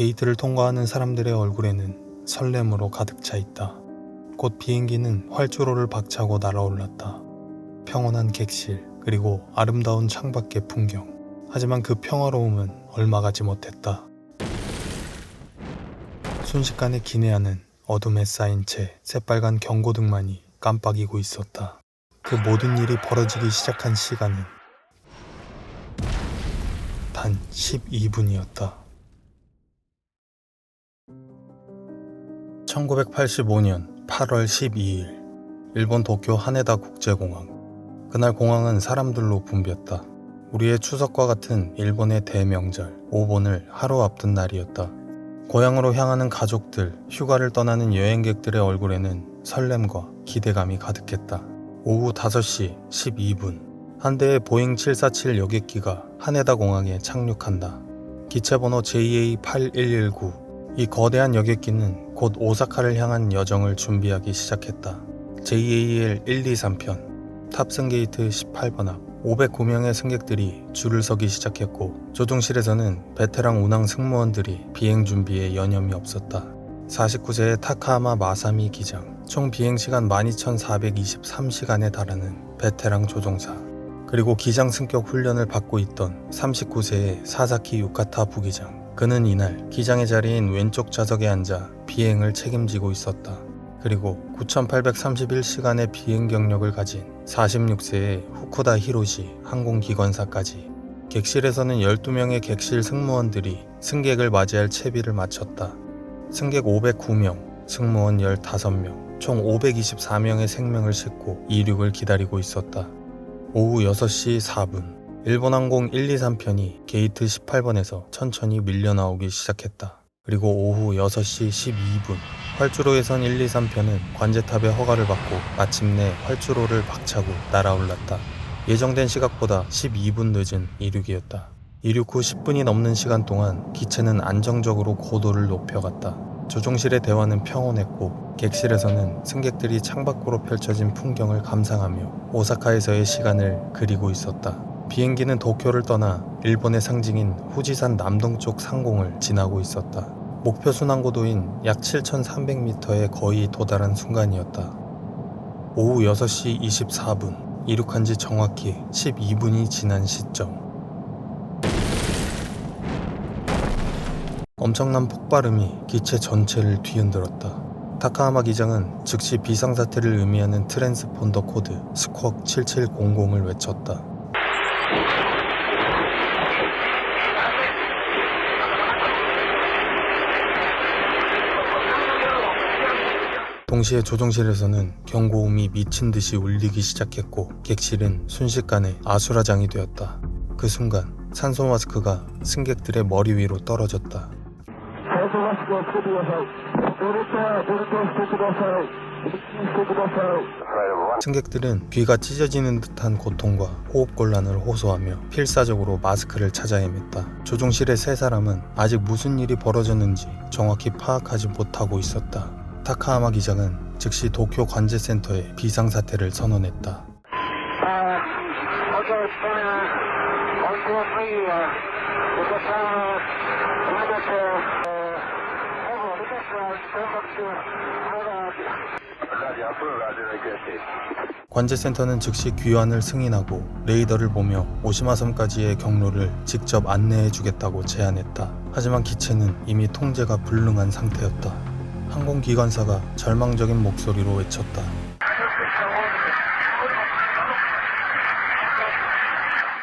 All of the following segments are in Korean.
게이트를 통과하는 사람들의 얼굴에는 설렘으로 가득 차 있다. 곧 비행기는 활주로를 박차고 날아올랐다. 평온한 객실, 그리고 아름다운 창밖의 풍경. 하지만 그 평화로움은 얼마 가지 못했다. 순식간에 기내하는 어둠에 쌓인 채 새빨간 경고등만이 깜빡이고 있었다. 그 모든 일이 벌어지기 시작한 시간은 단 12분이었다. 1985년 8월 12일 일본 도쿄 하네다 국제공항. 그날 공항은 사람들로 붐볐다. 우리의 추석과 같은 일본의 대명절 오본을 하루 앞둔 날이었다. 고향으로 향하는 가족들, 휴가를 떠나는 여행객들의 얼굴에는 설렘과 기대감이 가득했다. 오후 5시 12분 한 대의 보잉 747 여객기가 하네다 공항에 착륙한다. 기체번호 JA8119. 이 거대한 여객기는 곧 오사카를 향한 여정을 준비하기 시작했다. JAL 123편 탑승 게이트 18번 앞 509명의 승객들이 줄을 서기 시작했고, 조종실에서는 베테랑 운항 승무원들이 비행 준비에 여념이 없었다. 49세의 타카하마 마사미 기장, 총 비행시간 12,423시간에 달하는 베테랑 조종사, 그리고 기장 승격 훈련을 받고 있던 39세의 사사키 유카타 부기장. 그는 이날 기장의 자리인 왼쪽 좌석에 앉아 비행을 책임지고 있었다. 그리고 9,831시간의 비행 경력을 가진 46세의 후쿠다 히로시 항공기관사까지. 객실에서는 12명의 객실 승무원들이 승객을 맞이할 채비를 마쳤다. 승객 509명, 승무원 15명, 총 524명의 생명을 싣고 이륙을 기다리고 있었다. 오후 6시 4분 일본항공 123편이 게이트 18번에서 천천히 밀려나오기 시작했다. 그리고 오후 6시 12분 활주로에선 123편은 관제탑의 허가를 받고 마침내 활주로를 박차고 날아올랐다. 예정된 시각보다 12분 늦은 이륙이었다. 이륙 후 10분이 넘는 시간 동안 기체는 안정적으로 고도를 높여갔다. 조종실의 대화는 평온했고, 객실에서는 승객들이 창밖으로 펼쳐진 풍경을 감상하며 오사카에서의 시간을 그리고 있었다. 비행기는 도쿄를 떠나 일본의 상징인 후지산 남동쪽 상공을 지나고 있었다. 목표 순항고도인 약 7,300m에 거의 도달한 순간이었다. 오후 6시 24분 이륙한 지 정확히 12분이 지난 시점. 엄청난 폭발음이 기체 전체를 뒤흔들었다. 타카하마 기장은 즉시 비상사태를 의미하는 트랜스폰더 코드 스쿼크 7700을 외쳤다. 동시에 조종실에서는 경고음이 미친 듯이 울리기 시작했고, 객실은 순식간에 아수라장이 되었다. 그 순간 산소 마스크가 승객들의 머리 위로 떨어졌다. 승객들은 귀가 찢어지는 듯한 고통과 호흡곤란을 호소하며 필사적으로 마스크를 찾아 헤맸다. 조종실의 세 사람은 아직 무슨 일이 벌어졌는지 정확히 파악하지 못하고 있었다. 타카하마 기장은 즉시 도쿄 관제센터에 비상사태를 선언했다. 관제센터는 즉시 귀환을 승인하고 레이더를 보며 오시마섬까지의 경로를 직접 안내해주겠다고 제안했다. 하지만 기체는 이미 통제가 불능한 상태였다. 항공기관사가 절망적인 목소리로 외쳤다.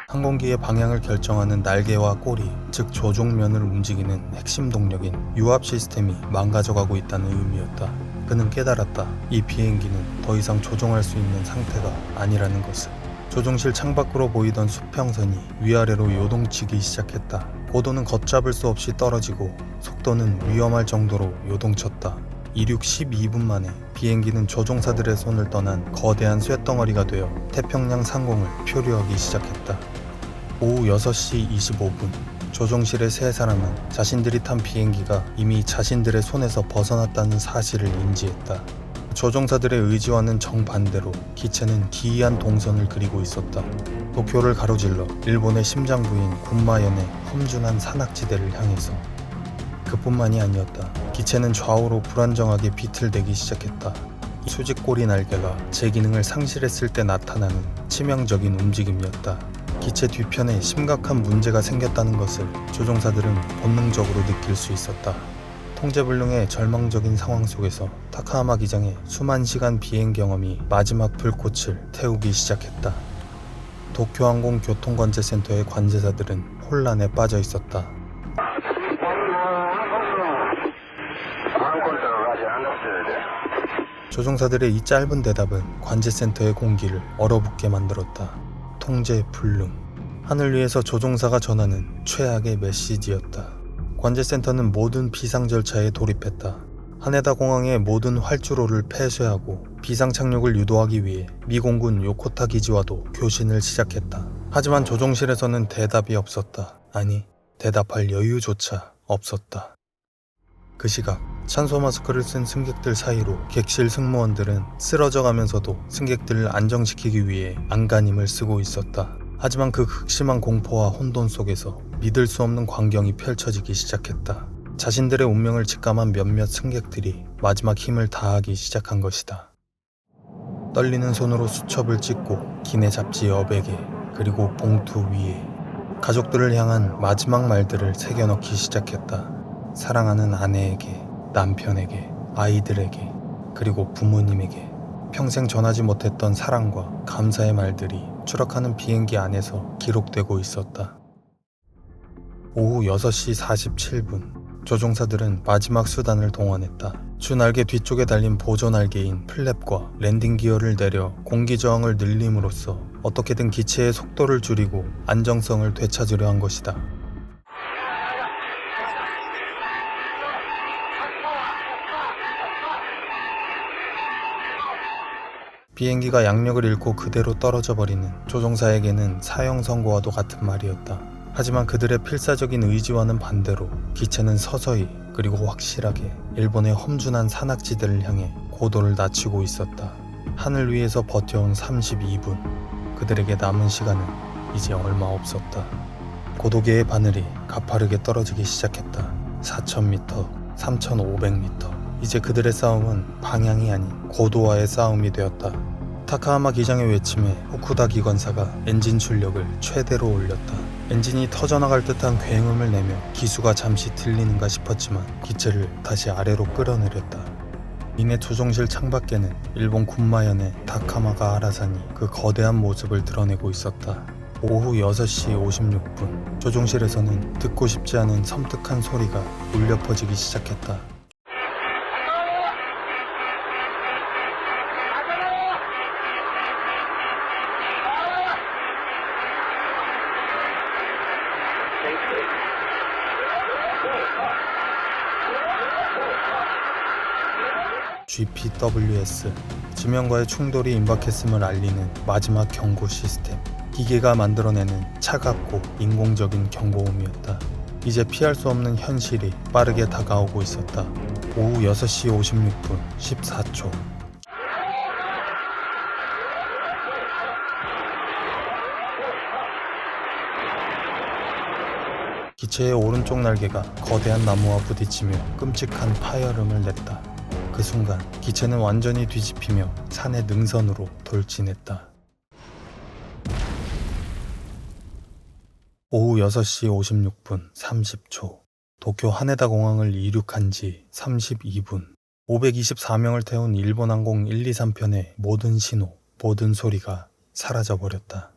항공기의 방향을 결정하는 날개와 꼬리, 즉 조종면을 움직이는 핵심 동력인 유압 시스템이 망가져가고 있다는 의미였다. 그는 깨달았다. 이 비행기는 더 이상 조종할 수 있는 상태가 아니라는 것을. 조종실 창밖으로 보이던 수평선이 위아래로 요동치기 시작했다. 고도는 걷잡을 수 없이 떨어지고 속도는 위험할 정도로 요동쳤다. 이륙 12분 만에 비행기는 조종사들의 손을 떠난 거대한 쇳덩어리가 되어 태평양 상공을 표류하기 시작했다. 오후 6시 25분 조종실의 세 사람은 자신들이 탄 비행기가 이미 자신들의 손에서 벗어났다는 사실을 인지했다. 조종사들의 의지와는 정반대로 기체는 기이한 동선을 그리고 있었다. 도쿄를 가로질러 일본의 심장부인 군마현의 험준한 산악지대를 향해서. 그 그뿐만이 아니었다. 기체는 좌우로 불안정하게 비틀대기 시작했다. 이 수직꼬리 날개가 제 기능을 상실했을 때 나타나는 치명적인 움직임이었다. 기체 뒤편에 심각한 문제가 생겼다는 것을 조종사들은 본능적으로 느낄 수 있었다. 통제불능의 절망적인 상황 속에서 타카하마 기장의 수만 시간 비행 경험이 마지막 불꽃을 태우기 시작했다. 도쿄항공 교통관제센터의 관제사들은 혼란에 빠져 있었다. 조종사들의 이 짧은 대답은 관제센터의 공기를 얼어붙게 만들었다. 통제 불능. 하늘 위에서 조종사가 전하는 최악의 메시지였다. 관제센터는 모든 비상 절차에 돌입했다. 하네다 공항의 모든 활주로를 폐쇄하고 비상 착륙을 유도하기 위해 미 공군 요코타 기지와도 교신을 시작했다. 하지만 조종실에서는 대답이 없었다. 아니, 대답할 여유조차 없었다. 그 시각 산소 마스크를 쓴 승객들 사이로 객실 승무원들은 쓰러져 가면서도 승객들을 안정시키기 위해 안간힘을 쓰고 있었다. 하지만 그 극심한 공포와 혼돈 속에서 믿을 수 없는 광경이 펼쳐지기 시작했다. 자신들의 운명을 직감한 몇몇 승객들이 마지막 힘을 다하기 시작한 것이다. 떨리는 손으로 수첩을 찍고 기내 잡지 여백에 그리고 봉투 위에 가족들을 향한 마지막 말들을 새겨넣기 시작했다. 사랑하는 아내에게, 남편에게, 아이들에게, 그리고 부모님에게 평생 전하지 못했던 사랑과 감사의 말들이 추락하는 비행기 안에서 기록되고 있었다. 오후 6시 47분, 조종사들은 마지막 수단을 동원했다. 주날개 뒤쪽에 달린 보조날개인 플랩과 랜딩 기어를 내려 공기 저항을 늘림으로써 어떻게든 기체의 속도를 줄이고 안정성을 되찾으려 한 것이다. 비행기가 양력을 잃고 그대로 떨어져 버리는 조종사에게는 사형 선고와도 같은 말이었다. 하지만 그들의 필사적인 의지와는 반대로 기체는 서서히 그리고 확실하게 일본의 험준한 산악지대를 향해 고도를 낮추고 있었다. 하늘 위에서 버텨온 32분. 그들에게 남은 시간은 이제 얼마 없었다. 고도계의 바늘이 가파르게 떨어지기 시작했다. 4,000m, 3,500m. 이제 그들의 싸움은 방향이 아닌 고도와의 싸움이 되었다. 타카하마 기장의 외침에 후쿠다 기관사가 엔진 출력을 최대로 올렸다. 엔진이 터져나갈 듯한 굉음을 내며 기수가 잠시 들리는가 싶었지만 기체를 다시 아래로 끌어내렸다. 이내 조종실 창밖에는 일본 군마연의 다카마가 아라산이 그 거대한 모습을 드러내고 있었다. 오후 6시 56분 조종실에서는 듣고 싶지 않은 섬뜩한 소리가 울려 퍼지기 시작했다. GPWS, 지면과의 충돌이 임박했음을 알리는 마지막 경고 시스템. 기계가 만들어내는 차갑고 인공적인 경고음이었다. 이제 피할 수 없는 현실이 빠르게 다가오고 있었다. 오후 6시 56분 14초. 기체의 오른쪽 날개가 거대한 나무와 부딪히며 끔찍한 파열음을 냈다. 그 순간 기체는 완전히 뒤집히며 산의 능선으로 돌진했다. 오후 6시 56분 30초. 도쿄 하네다 공항을 이륙한 지 32분. 524명을 태운 일본항공 123편의 모든 신호, 모든 소리가 사라져버렸다.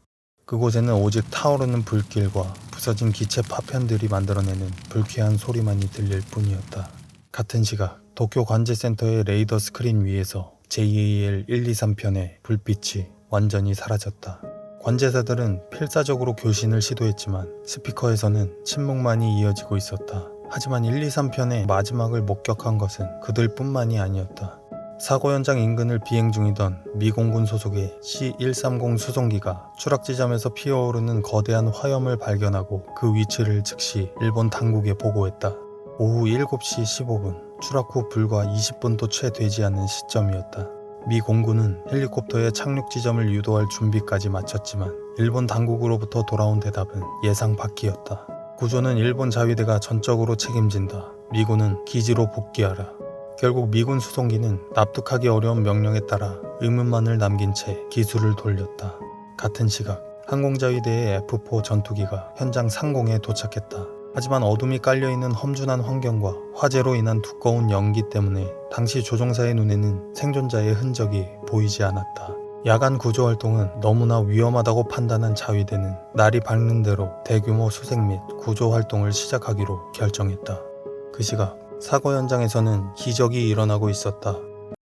그곳에는 오직 타오르는 불길과 부서진 기체 파편들이 만들어내는 불쾌한 소리만이 들릴 뿐이었다. 같은 시각 도쿄 관제센터의 레이더 스크린 위에서 JAL 123편의 불빛이 완전히 사라졌다. 관제사들은 필사적으로 교신을 시도했지만 스피커에서는 침묵만이 이어지고 있었다. 하지만 123편의 마지막을 목격한 것은 그들뿐만이 아니었다. 사고 현장 인근을 비행 중이던 미 공군 소속의 C-130 수송기가 추락 지점에서 피어오르는 거대한 화염을 발견하고 그 위치를 즉시 일본 당국에 보고했다. 오후 7시 15분, 추락 후 불과 20분도 채 되지 않은 시점이었다. 미 공군은 헬리콥터의 착륙 지점을 유도할 준비까지 마쳤지만 일본 당국으로부터 돌아온 대답은 예상 밖이었다. 구조는 일본 자위대가 전적으로 책임진다. 미군은 기지로 복귀하라. 결국 미군 수송기는 납득하기 어려운 명령에 따라 의문만을 남긴 채 기수를 돌렸다. 같은 시각 항공자위대의 F4 전투기가 현장 상공에 도착했다. 하지만 어둠이 깔려있는 험준한 환경과 화재로 인한 두꺼운 연기 때문에 당시 조종사의 눈에는 생존자의 흔적이 보이지 않았다. 야간 구조 활동은 너무나 위험하다고 판단한 자위대는 날이 밝는 대로 대규모 수색 및 구조 활동을 시작하기로 결정했다. 그 시각 사고 현장에서는 기적이 일어나고 있었다.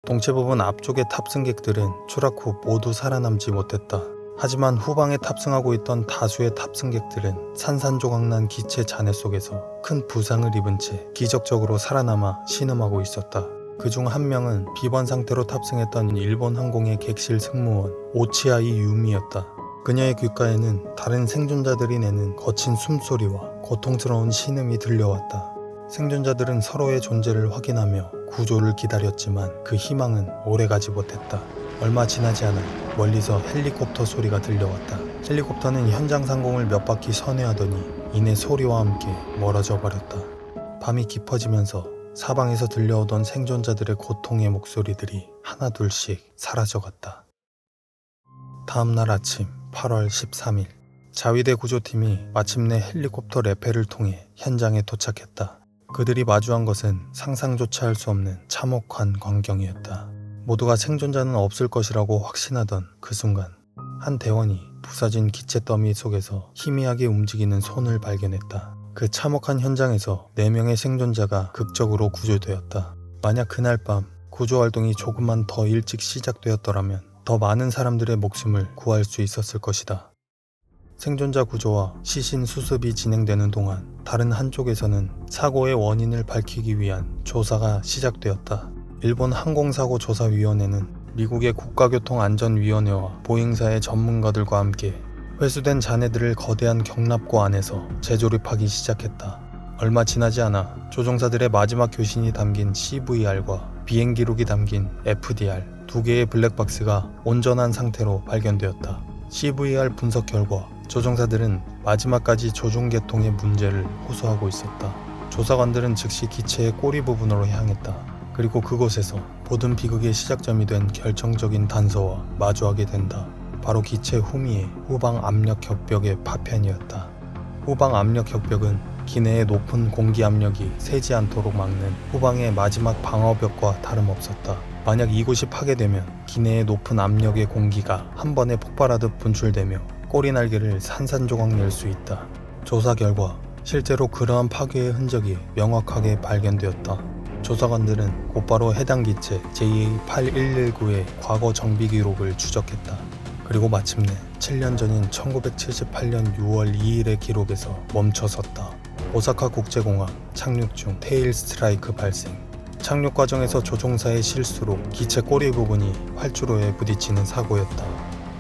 동체 부분 앞쪽의 탑승객들은 추락 후 모두 살아남지 못했다. 하지만 후방에 탑승하고 있던 다수의 탑승객들은 산산조각난 기체 잔해 속에서 큰 부상을 입은 채 기적적으로 살아남아 신음하고 있었다. 그중 한 명은 비번 상태로 탑승했던 일본 항공의 객실 승무원 오치아이 유미였다. 그녀의 귓가에는 다른 생존자들이 내는 거친 숨소리와 고통스러운 신음이 들려왔다. 생존자들은 서로의 존재를 확인하며 구조를 기다렸지만 그 희망은 오래가지 못했다. 얼마 지나지 않아 멀리서 헬리콥터 소리가 들려왔다. 헬리콥터는 현장 상공을 몇 바퀴 선회하더니 이내 소리와 함께 멀어져 버렸다. 밤이 깊어지면서 사방에서 들려오던 생존자들의 고통의 목소리들이 하나둘씩 사라져갔다. 다음날 아침 8월 13일 자위대 구조팀이 마침내 헬리콥터 레페를 통해 현장에 도착했다. 그들이 마주한 것은 상상조차 할 수 없는 참혹한 광경이었다. 모두가 생존자는 없을 것이라고 확신하던 그 순간 한 대원이 부서진 기체 더미 속에서 희미하게 움직이는 손을 발견했다. 그 참혹한 현장에서 4명의 생존자가 극적으로 구조되었다. 만약 그날 밤 구조활동이 조금만 더 일찍 시작되었더라면 더 많은 사람들의 목숨을 구할 수 있었을 것이다. 생존자 구조와 시신 수습이 진행되는 동안 다른 한쪽에서는 사고의 원인을 밝히기 위한 조사가 시작되었다. 일본 항공사고조사위원회는 미국의 국가교통안전위원회와 보잉사의 전문가들과 함께 회수된 잔해들을 거대한 경납고 안에서 재조립하기 시작했다. 얼마 지나지 않아 조종사들의 마지막 교신이 담긴 CVR과 비행 기록이 담긴 FDR 2개의 블랙박스가 온전한 상태로 발견되었다. CVR 분석 결과 조종사들은 마지막까지 조종 계통의 문제를 호소하고 있었다. 조사관들은 즉시 기체의 꼬리 부분으로 향했다. 그리고 그곳에서 모든 비극의 시작점이 된 결정적인 단서와 마주하게 된다. 바로 기체 후미의 후방 압력 격벽의 파편이었다. 후방 압력 격벽은 기내의 높은 공기 압력이 새지 않도록 막는 후방의 마지막 방어벽과 다름없었다. 만약 이곳이 파괴되면 기내의 높은 압력의 공기가 한 번에 폭발하듯 분출되며 꼬리 날개를 산산조각 낼 수 있다. 조사 결과 실제로 그러한 파괴의 흔적이 명확하게 발견되었다. 조사관들은 곧바로 해당 기체 JA8119의 과거 정비 기록을 추적했다. 그리고 마침내 7년 전인 1978년 6월 2일의 기록에서 멈춰섰다. 오사카 국제공항 착륙 중 테일 스트라이크 발생. 착륙 과정에서 조종사의 실수로 기체 꼬리 부분이 활주로에 부딪히는 사고였다.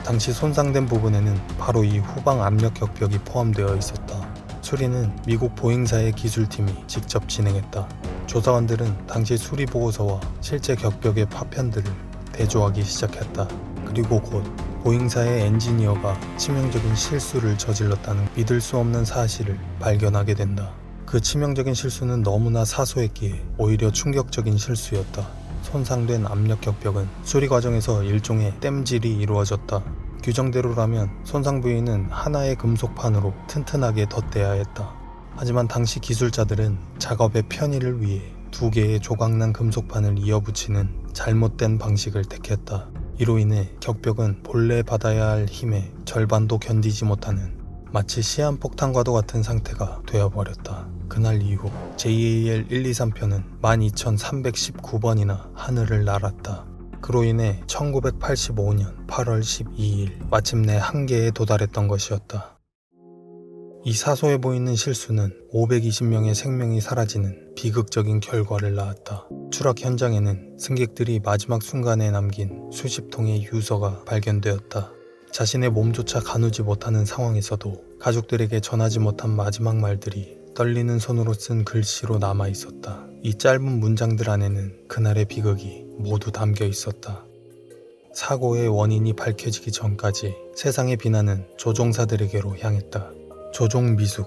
당시 손상된 부분에는 바로 이 후방 압력 격벽이 포함되어 있었다. 수리는 미국 보잉사의 기술팀이 직접 진행했다. 조사관들은 당시 수리 보고서와 실제 격벽의 파편들을 대조하기 시작했다. 그리고 곧 보잉사의 엔지니어가 치명적인 실수를 저질렀다는 믿을 수 없는 사실을 발견하게 된다. 그 치명적인 실수는 너무나 사소했기에 오히려 충격적인 실수였다. 손상된 압력 격벽은 수리 과정에서 일종의 땜질이 이루어졌다. 규정대로라면 손상 부위는 하나의 금속판으로 튼튼하게 덧대야 했다. 하지만 당시 기술자들은 작업의 편의를 위해 2개의 조각난 금속판을 이어붙이는 잘못된 방식을 택했다. 이로 인해 격벽은 본래 받아야 할 힘의 절반도 견디지 못하는 마치 시한폭탄과도 같은 상태가 되어버렸다. 그날 이후 JAL 123편은 12,319번이나 하늘을 날았다. 그로 인해 1985년 8월 12일 마침내 한계에 도달했던 것이었다. 이 사소해 보이는 실수는 520명의 생명이 사라지는 비극적인 결과를 낳았다. 추락 현장에는 승객들이 마지막 순간에 남긴 수십 통의 유서가 발견되었다. 자신의 몸조차 가누지 못하는 상황에서도 가족들에게 전하지 못한 마지막 말들이 떨리는 손으로 쓴 글씨로 남아 있었다. 이 짧은 문장들 안에는 그날의 비극이 모두 담겨 있었다. 사고의 원인이 밝혀지기 전까지 세상의 비난은 조종사들에게로 향했다. 조종 미숙,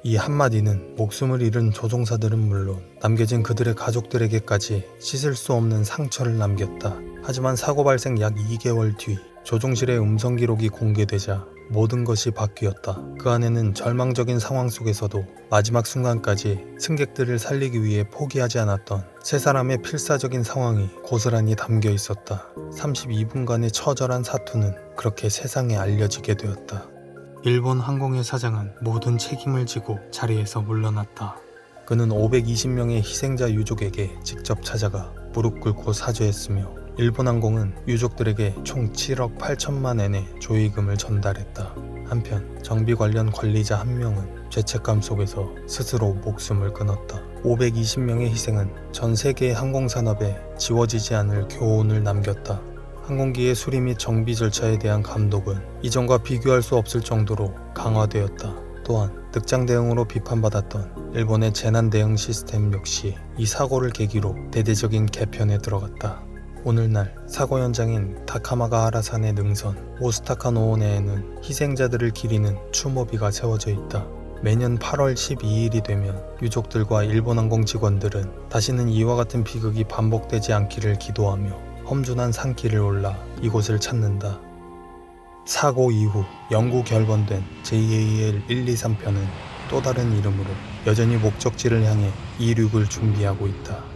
이 한마디는 목숨을 잃은 조종사들은 물론 남겨진 그들의 가족들에게까지 씻을 수 없는 상처를 남겼다. 하지만 사고 발생 약 2개월 뒤 조종실의 음성 기록이 공개되자 모든 것이 바뀌었다. 그 안에는 절망적인 상황 속에서도 마지막 순간까지 승객들을 살리기 위해 포기하지 않았던 세 사람의 필사적인 상황이 고스란히 담겨 있었다. 32분간의 처절한 사투는 그렇게 세상에 알려지게 되었다. 일본 항공의 사장은 모든 책임을 지고 자리에서 물러났다. 그는 520명의 희생자 유족에게 직접 찾아가 무릎 꿇고 사죄했으며 일본 항공은 유족들에게 총 7억 8천만 엔의 조의금을 전달했다. 한편 정비 관련 관리자 한 명은 죄책감 속에서 스스로 목숨을 끊었다. 520명의 희생은 전 세계의 항공산업에 지워지지 않을 교훈을 남겼다. 항공기의 수리 및 정비 절차에 대한 감독은 이전과 비교할 수 없을 정도로 강화되었다. 또한 늑장 대응으로 비판받았던 일본의 재난 대응 시스템 역시 이 사고를 계기로 대대적인 개편에 들어갔다. 오늘날 사고 현장인 다카마가하라산의 능선 오스타카 노원에는 희생자들을 기리는 추모비가 세워져 있다. 매년 8월 12일이 되면 유족들과 일본항공 직원들은 다시는 이와 같은 비극이 반복되지 않기를 기도하며 험준한 산길을 올라 이곳을 찾는다. 사고 이후 영구 결번된 JAL 123편은 또 다른 이름으로 여전히 목적지를 향해 이륙을 준비하고 있다.